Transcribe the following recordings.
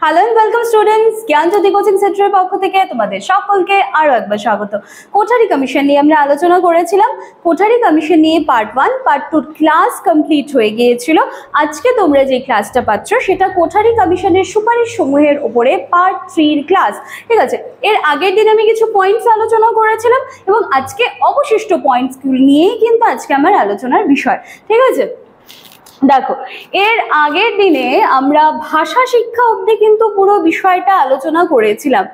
Hello and welcome students, Gyanjyoti coaching সেন্টারের পক্ষ থেকে তোমাদের সকলকে আরো একবার স্বাগত। কোঠারি কমিশন নিয়ে আমরা আলোচনা করেছিলাম। কোঠারি কমিশন নিয়ে পার্ট 1 পার্ট 2 ক্লাস কমপ্লিট হয়ে গিয়েছিল। আজকে তোমরা যে ক্লাসটা পাচ্ছ সেটা কোঠারি কমিশনের সুপারিশ সমূহের উপরে পার্ট 3 ক্লাস। ঠিক আছে, এর আগের দিন আমি কিছু পয়েন্টস আলোচনা করেছিলাম এবং আজকে অবশিষ্ট পয়েন্টসগুলো নিয়েই কিন্তু আজকে আমার আলোচনার বিষয়। ঠিক আছে, দেখো এর আগের দিনে আমরা ভাষা শিক্ষা অবধি কিন্তু পুরো বিষয়টা আলোচনা করেছিলাম।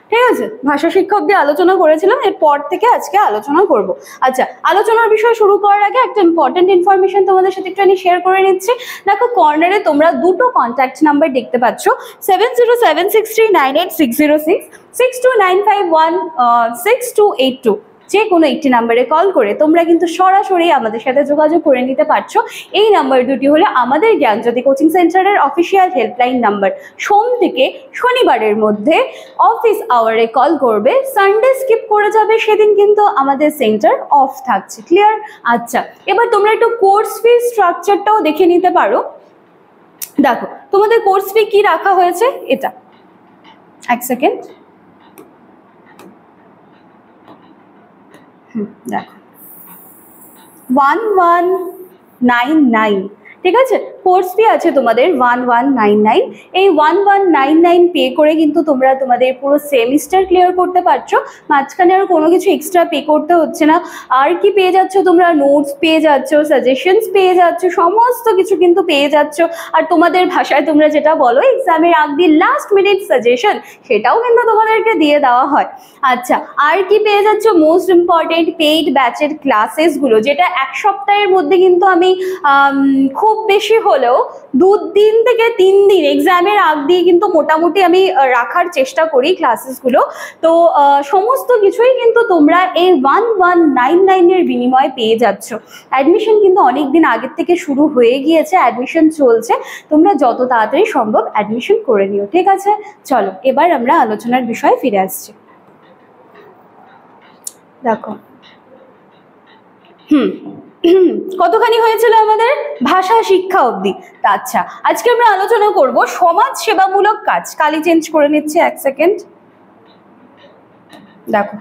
ঠিক আছে, ভাষা শিক্ষা অবধি আলোচনা করেছিলাম, এরপর থেকে আজকে আলোচনা করব। আচ্ছা, আলোচনার বিষয় শুরু করার আগে একটা ইম্পর্টেন্ট ইনফরমেশন তোমাদের সাথে একটু আমি শেয়ার করে নিচ্ছি। দেখো কর্নারে তোমরা দুটো কন্ট্যাক্ট নাম্বার দেখতে পাচ্ছ, 7076398606, 62951628 যে কোনো একটি নাম্বারে কল করে তোমরা কিন্তু সরাসরি আমাদের সাথে যোগাযোগ করে নিতে পারছো। এই নাম্বার দুটি হলো আমাদের জ্ঞানজ্যোতি কোচিং সেন্টারের অফিসিয়াল হেল্পলাইন নাম্বার। সোম থেকে শনিবারের মধ্যে অফিস আওয়ারে কল করবে, সানডে স্কিপ করে যাবে, সেদিন কিন্তু আমাদের সেন্টার অফ থাকছে। ক্লিয়ার? আচ্ছা, এবার তোমরা একটু কোর্স ফি স্ট্রাকচারটাও দেখে নিতে পারো। দেখো তোমাদের কোর্স ফি কি রাখা হয়েছে, এটা এক সেকেন্ড দেখো 1199। ঠিক আছে, কোর্স ফি আছে তোমাদের 1199। এই 1199 পে করে কিন্তু তোমরা তোমাদের পুরো সেমিস্টার ক্লিয়ার করতে পারছো। মাঝখানে আর কোনো কিছু এক্সট্রা পে করতে হচ্ছে না। আর কি পেয়ে যাচ্ছ তোমরা? নোটস পেয়ে যাচ্ছ, সাজেশনস পেয়ে যাচ্ছ, সমস্ত কিছু কিন্তু পেয়ে যাচ্ছ। আর তোমাদের ভাষায় তোমরা যেটা বলো এক্সামের আগ দিয়ে লাস্ট মিনিট সাজেশন, সেটাও কিন্তু তোমাদেরকে দিয়ে দেওয়া হয়। আচ্ছা, আর কি পেয়ে যাচ্ছ? মোস্ট ইম্পর্টেন্ট পেইড ব্যাচের ক্লাসেসগুলো, যেটা এক সপ্তাহের মধ্যে কিন্তু আমি খুব বেশি হলেও 2 দিন থেকে 3 দিন এক্সামের আগ দিয়ে কিন্তু মোটামুটি আমি রাখার চেষ্টা করি ক্লাসেসগুলো। তো সমস্ত কিছুই কিন্তু তোমরা এই 1199 এর বিনিময়ে পেয়ে যাচ্ছ। অ্যাডমিশন কিন্তু অনেক দিন আগের থেকে শুরু হয়ে গিয়েছে, অ্যাডমিশন চলছে, তোমরা যত তাড়াতাড়ি সম্ভব অ্যাডমিশন করে নিও। ঠিক আছে, চলো এবার আমরা আলোচনার বিষয়ে ফিরে আসছি। দেখো কতখানি হয়েছিল আমাদের ভাষা শিক্ষা অবধি। আচ্ছা, আজকে আমরা আলোচনা করব সমাজ সেবামূলক কাজ। কালি চেঞ্জ করে নিচ্ছে, এক সেকেন্ড। দেখো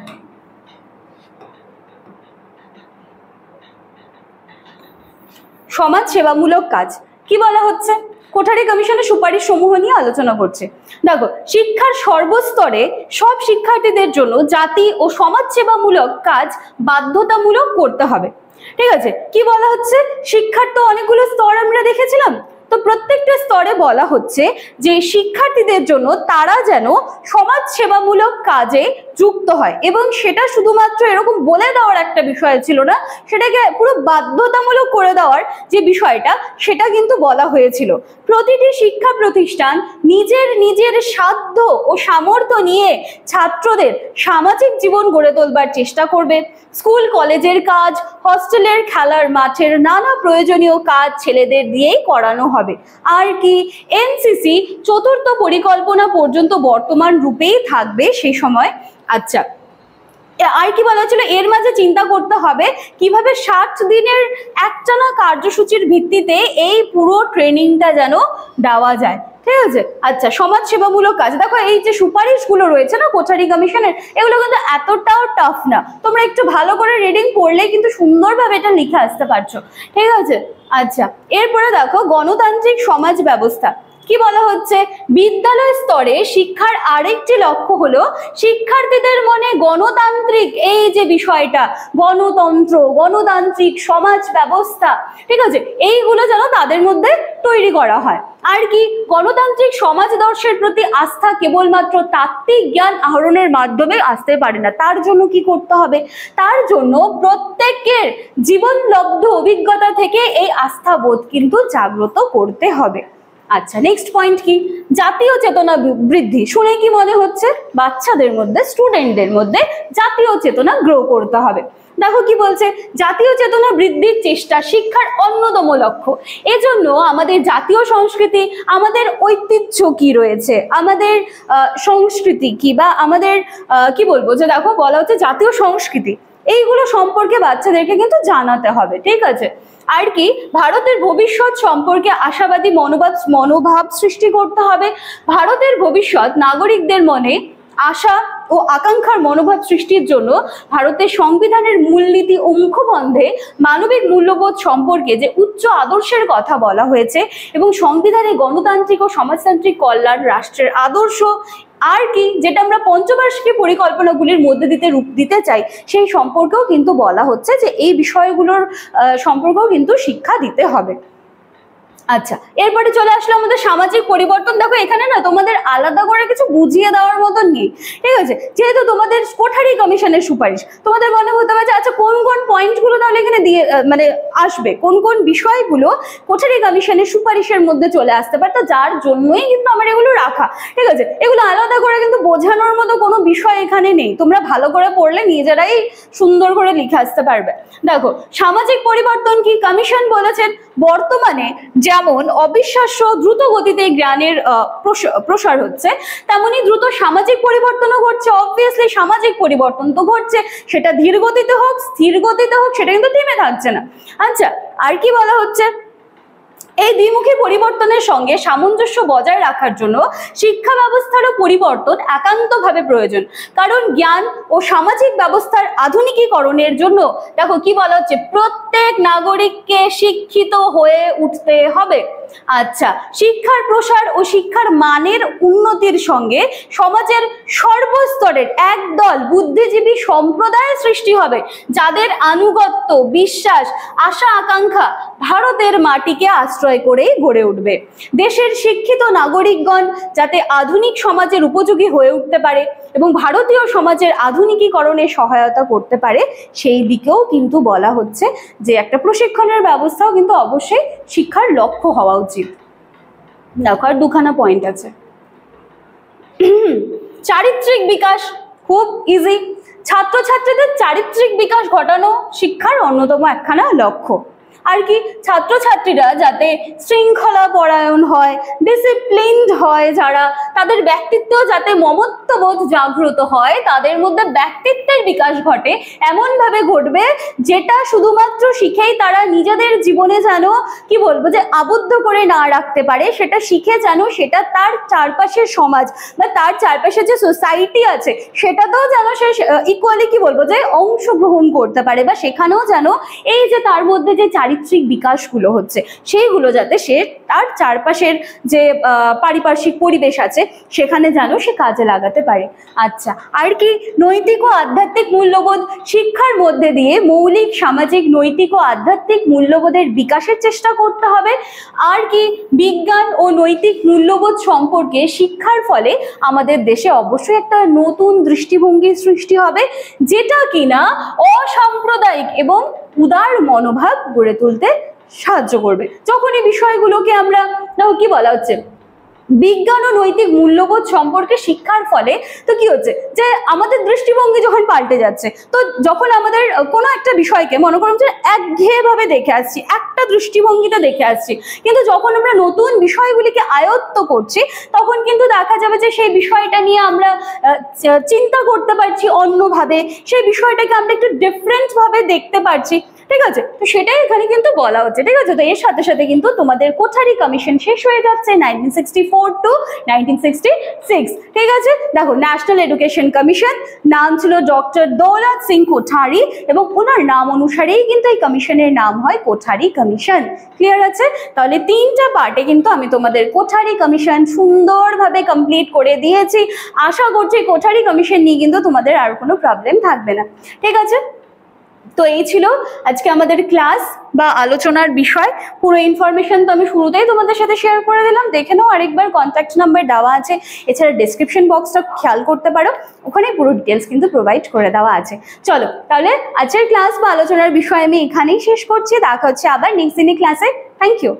সমাজ সেবামূলক কাজ কি বলা হচ্ছে? কোঠারি কমিশনের সুপারিশ সমূহ নিয়ে আলোচনা করছে। দেখো, শিক্ষার সর্বস্তরে সব শিক্ষার্থীদের জন্য জাতি ও সমাজ সেবামূলক কাজ বাধ্যতামূলক করতে হবে। ঠিক আছে, কি বলা হচ্ছে? শিক্ষার তো অনেকগুলো স্তর আমরা দেখেছিলাম, তো প্রত্যেকটা স্তরে বলা হচ্ছে যে শিক্ষার্থীদের জন্য তারা যেন সমাজ সেবামূলক কাজে যুক্ত হয়, এবং সেটা শুধুমাত্র এরকম বলে দেওয়ার একটা বিষয় ছিল না, সেটাকে পুরো বাধ্যতামূলক করে দেওয়ার যে বিষয়টা সেটা কিন্তু বলা হয়েছিল। প্রতিটি শিক্ষা প্রতিষ্ঠান নিজের সাধ্য ও সামর্থ্য নিয়ে ছাত্রদের সামাজিক জীবন গড়ে তোলবার চেষ্টা করবে। স্কুল কলেজের কাজ, হস্টেলের খেলার মাঠের নানা প্রয়োজনীয় কাজ ছেলেদের দিয়েই করানো হবে। আর কি, এনসিসি চতুর্থ পরিকল্পনা পর্যন্ত বর্তমান রূপেই থাকবে সেই সময়। আচ্ছা, আর কি বলা হচ্ছিল? এর মাঝে চিন্তা করতে হবে কিভাবে 60 দিনের একটানা কার্যসূচির ভিত্তিতে এই পুরো ট্রেনিংটা যেন দেওয়া যায়। ঠিক আছে, আচ্ছা, সমাজ সেবামূলক কাজ। দেখো এই যে সুপারিশগুলো রয়েছে না কোঠারি কমিশনের, এগুলো কিন্তু এতটাও টাফ না, তোমরা একটু ভালো করে রিডিং পড়লে কিন্তু সুন্দরভাবে এটা লিখে আসতে পারছো। ঠিক আছে, আচ্ছা, এরপরে দেখো গণতান্ত্রিক সমাজ ব্যবস্থা কি বলা হচ্ছে? বিদ্যালয় স্তরে শিক্ষার আরেকটি লক্ষ্য হলো শিক্ষার্থীদের মনে গণতান্ত্রিক এই যে বিষয়টা, গণতন্ত্র, গণতান্ত্রিক সমাজ ব্যবস্থা, ঠিক আছে, এইগুলো যেন তাদের মধ্যে তৈরি করা হয়। আর কি, গণতান্ত্রিক সমাজদর্শের প্রতি আস্থা কেবলমাত্র তাত্ত্বিক জ্ঞান আহরণের মাধ্যমে আসতে পারে না। তার জন্য কি করতে হবে? তার জন্য প্রত্যেকের জীবনলব্ধ অভিজ্ঞতা থেকে এই আস্থাবোধ কিন্তু জাগ্রত করতে হবে। আচ্ছা, নেক্সট পয়েন্ট কি? জাতীয় চেতনা বৃদ্ধি। শুনে কি মনে হচ্ছে? বাচ্চাদের মধ্যে, স্টুডেন্টদের মধ্যে জাতীয় চেতনা গ্রো করতে হবে। দেখো কি বলছে? জাতীয় চেতনা বৃদ্ধির চেষ্টা শিক্ষার অন্যতম লক্ষ্য। এজন্য আমাদের জাতীয় সংস্কৃতি, আমাদের ঐতিহ্য কি রয়েছে, আমাদের সংস্কৃতি কি, বা আমাদের কি বলবো, যে দেখো বলা হচ্ছে জাতীয় সংস্কৃতি, এইগুলো সম্পর্কে বাচ্চাদেরকে কিন্তু জানাতে হবে। ঠিক আছে, আর কি ভারতের ভবিষ্যৎ সম্পর্কে আশাবাদী মনোভাব সৃষ্টি করতে হবে। ভারতের ভবিষ্যৎ নাগরিকদের মনে আশা ও আকাঙ্ক্ষার মনোভাব সৃষ্টির জন্য ভারতের সংবিধানের মূলনীতি ও মুখবন্ধে মানবিক মূল্যবোধ সম্পর্কে যে উচ্চ আদর্শের কথা বলা হয়েছে এবং সংবিধানে গণতান্ত্রিক ও সমাজতান্ত্রিক কল্যাণ রাষ্ট্রের আদর্শ আর কি যেটা আমরা পঞ্চবার্ষিকী পরিকল্পনাগুলির মধ্যে রূপ দিতে চাই সেই সম্পর্কেও কিন্তু বলা হচ্ছে যে এই বিষয়গুলোর সম্পর্কেও কিন্তু শিক্ষা দিতে হবে। আচ্ছা, এরপরে চলে আসলো আমাদের সামাজিক পরিবর্তন। দেখো এখানে না তোমাদের আলাদা করে কিছু বুঝিয়ে দেওয়ার মতন নেই, ঠিক আছে। যেহেতু তোমাদের কোঠারি কমিশনের সুপারিশ, তোমাদের মনে হতে পারে আচ্ছা কোন কোন পয়েন্টগুলো তাহলে এখানে দিয়ে মানে আসবে, কোন কোন বিষয়গুলো কোঠারি কমিশনের সুপারিশের মধ্যে চলে আসতে পারে, তো যার জন্যই কিন্তু আমার এগুলো রাখা, ঠিক আছে। এগুলো আলাদা করে কিন্তু বোঝানোর মতো কোনো বিষয় এখানে নেই, তোমরা ভালো করে পড়লে নিজেরাই সুন্দর করে লিখে আসতে পারবে। দেখো সামাজিক পরিবর্তন কি, কমিশন বলেছেন বর্তমানে যেমন অবিশ্বাস্য দ্রুত গতিতে জ্ঞানের প্রসার হচ্ছে, তেমনি দ্রুত সামাজিক পরিবর্তনও ঘটছে। অবভিয়াসলি সামাজিক পরিবর্তন তো ঘটছে, সেটা ধীর গতিতে হোক স্থির গতিতে হোক সেটা কিন্তু থেমে থাকছে না। আচ্ছা, আর কি বলা হচ্ছে, এই দ্বিমুখী পরিবর্তনের সঙ্গে সামঞ্জস্য বজায় রাখার জন্য শিক্ষা ব্যবস্থারও পরিবর্তন একান্তভাবে প্রয়োজন, কারণ জ্ঞান ও সামাজিক ব্যবস্থার আধুনিকীকরণের জন্য দেখো কি বলা হচ্ছে, প্রত্যেক নাগরিককে শিক্ষিত হয়ে উঠতে হবে। আচ্ছা, শিক্ষার প্রসার ও শিক্ষার মানের উন্নতির সঙ্গে সমাজের সর্বস্তরের একদল বুদ্ধিজীবী সম্প্রদায়ের সৃষ্টি হবে, যাদের আনুগত্য, বিশ্বাস, আশা আকাঙ্ক্ষা ভারতের মাটিকে আশ্রয় করেই গড়ে উঠবে। দেশের শিক্ষিত নাগরিকগণ যাতে আধুনিক সমাজের উপযোগী হয়ে উঠতে পারে এবং ভারতীয় সমাজের আধুনিকীকরণে সহায়তা করতে পারে, সেই দিকেও কিন্তু বলা হচ্ছে যে একটা প্রশিক্ষণের ব্যবস্থাও কিন্তু অবশ্যই শিক্ষার লক্ষ্য হওয়া উচিত। দেখো আর দুখানা পয়েন্ট আছে। চারিত্রিক বিকাশ খুব ইজি, ছাত্রছাত্রীদের চারিত্রিক বিকাশ ঘটানো শিক্ষার অন্যতম একখানা লক্ষ্য। আর কি ছাত্রছাত্রীরা যাতে শৃঙ্খলা পরায়ণ হয়, ডিসিপ্লিনড হয়, যারা তাদের ব্যক্তিত্ব যাতে মমত্ববোধ জাগ্রত হয়, তাদের মধ্যে ব্যক্তিত্বের বিকাশ ঘটে, এমনভাবে ঘটবে যেটা শুধুমাত্র শিখেই তারা নিজেদের জীবনে যেন কি বলবো যে আবদ্ধ করে না রাখতে পারে, সেটা শিখে যেন সেটা তার চারপাশের সমাজ বা তার চারপাশে যে সোসাইটি আছে সেটাতেও যেন সে ইকুয়ালি কি বলবো যে অংশগ্রহণ করতে পারে, বা সেখানেও যেন এই যে তার মধ্যে যে চারিত্রিক বিকাশগুলো হচ্ছে সেইগুলো যাতে সে তার চারপাশের যে পারিপার্শ্বিক পরিবেশ আছে সেখানে যেন সে কাজে লাগাতে পারে। আচ্ছা, আর কি নৈতিক ও আধ্যাত্মিক মূল্যবোধ শিক্ষার মধ্যে দিয়ে মৌলিক সামাজিক নৈতিক ও আধ্যাত্মিক মূল্যবোধের বিকাশের চেষ্টা করতে হবে। আর কি বিজ্ঞান ও নৈতিক মূল্যবোধ সম্পর্কে শিক্ষার ফলে আমাদের দেশে অবশ্যই একটা নতুন দৃষ্টিভঙ্গির সৃষ্টি হবে, যেটা কিনা অসাম্প্রদায়িক এবং উদার মনোভাব গড়ে তুলতে সাহায্য করবে। যখন এই বিষয়গুলোকে আমরা কি বলা হচ্ছে বিজ্ঞান ও নৈতিক মূল্যবোধ সম্পর্কে শিক্ষার ফলে তো কি হচ্ছে যে আমাদের দৃষ্টিভঙ্গি যখন পাল্টে যাচ্ছে, তো যখন আমাদের কোনো একটা বিষয়কে মনে করুন যে একঘেয়ে ভাবে দেখে আসছি, একটা দৃষ্টিভঙ্গিতে দেখে আসছি, কিন্তু যখন আমরা নতুন বিষয়গুলিকে আয়ত্ত করছি তখন কিন্তু দেখা যাবে যে সেই বিষয়টা নিয়ে আমরা চিন্তা করতে পারছি অন্যভাবে, সেই বিষয়টাকে আমরা একটু ডিফারেন্ট ভাবে দেখতে পারছি, ঠিক আছে। তো সেটাই এখানে কিন্তু বলা হচ্ছে, ঠিক আছে। তো এর সাথে সাথে কিন্তু তোমাদের কোঠারি কমিশন শেষ হয়ে যাচ্ছে 1964 to 1966, ঠিক আছে। দেখো ন্যাশনাল এডুকেশন কমিশন, নাম ছিল ডক্টর দৌলত সিং কোঠারি এবং ওনার নাম অনুসারেই কিন্তু এই কমিশনের নাম হয় কোঠারি কমিশন। ক্লিয়ার আছে? তাহলে তিনটা পার্টে কিন্তু আমি তোমাদের কোঠারি কমিশন সুন্দরভাবে কমপ্লিট করে দিয়েছি। আশা করছি কোঠারি কমিশন নিয়ে কিন্তু তোমাদের আর কোনো প্রবলেম থাকবে না, ঠিক আছে। তো এই ছিল আজকে আমাদের ক্লাস বা আলোচনার বিষয়। পুরো ইনফরমেশন তো আমি শুরুতেই তোমাদের সাথে শেয়ার করে দিলাম, দেখে নাও আরেকবার, কন্ট্যাক্ট নাম্বার দেওয়া আছে, এছাড়া ডেসক্রিপশন বক্সটা খেয়াল করতে পারো, ওখানে পুরো ডিটেলস কিন্তু প্রোভাইড করে দেওয়া আছে। চলো তাহলে আজকের ক্লাস বা আলোচনার বিষয় আমি এখানেই শেষ করছি, দেখা হচ্ছে আবার নেক্সট দিনের ক্লাসে। Thank you.